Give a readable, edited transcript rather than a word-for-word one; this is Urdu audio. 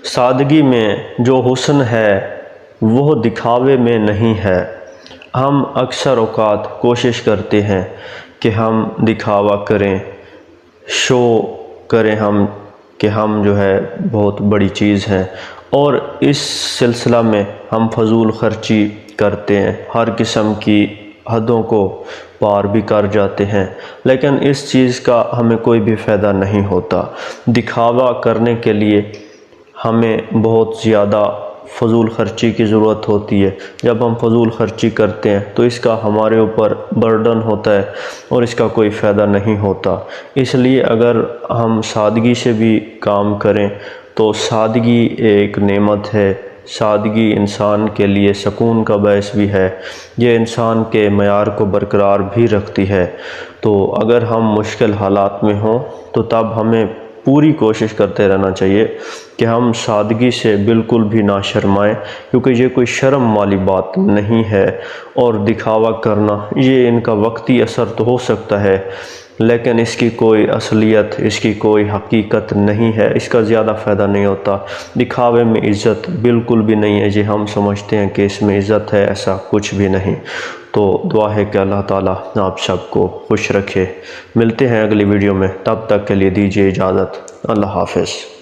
سادگی میں جو حسن ہے وہ دکھاوے میں نہیں ہے۔ ہم اکثر اوقات کوشش کرتے ہیں کہ ہم دکھاوا کریں، شو کریں کہ ہم جو ہے بہت بڑی چیز ہیں، اور اس سلسلہ میں ہم فضول خرچی کرتے ہیں، ہر قسم کی حدوں کو پار بھی کر جاتے ہیں، لیکن اس چیز کا ہمیں کوئی بھی فائدہ نہیں ہوتا۔ دکھاوا کرنے کے لیے ہمیں بہت زیادہ فضول خرچی کی ضرورت ہوتی ہے۔ جب ہم فضول خرچی کرتے ہیں تو اس کا ہمارے اوپر برڈن ہوتا ہے اور اس کا کوئی فائدہ نہیں ہوتا۔ اس لیے اگر ہم سادگی سے بھی کام کریں تو سادگی ایک نعمت ہے، سادگی انسان کے لیے سکون کا باعث بھی ہے، یہ انسان کے معیار کو برقرار بھی رکھتی ہے۔ تو اگر ہم مشکل حالات میں ہوں تو تب ہمیں پوری کوشش کرتے رہنا چاہیے کہ ہم سادگی سے بالکل بھی نہ شرمائیں، کیونکہ یہ کوئی شرم والی بات نہیں ہے، اور دکھاوا کرنا یہ ان کا وقتی اثر تو ہو سکتا ہے لیکن اس کی کوئی اصلیت، اس کی کوئی حقیقت نہیں ہے، اس کا زیادہ فائدہ نہیں ہوتا۔ دکھاوے میں عزت بالکل بھی نہیں ہے، جی ہم سمجھتے ہیں کہ اس میں عزت ہے، ایسا کچھ بھی نہیں۔ تو دعا ہے کہ اللہ تعالیٰ آپ سب کو خوش رکھے۔ ملتے ہیں اگلی ویڈیو میں، تب تک کے لیے دیجیے اجازت۔ اللہ حافظ۔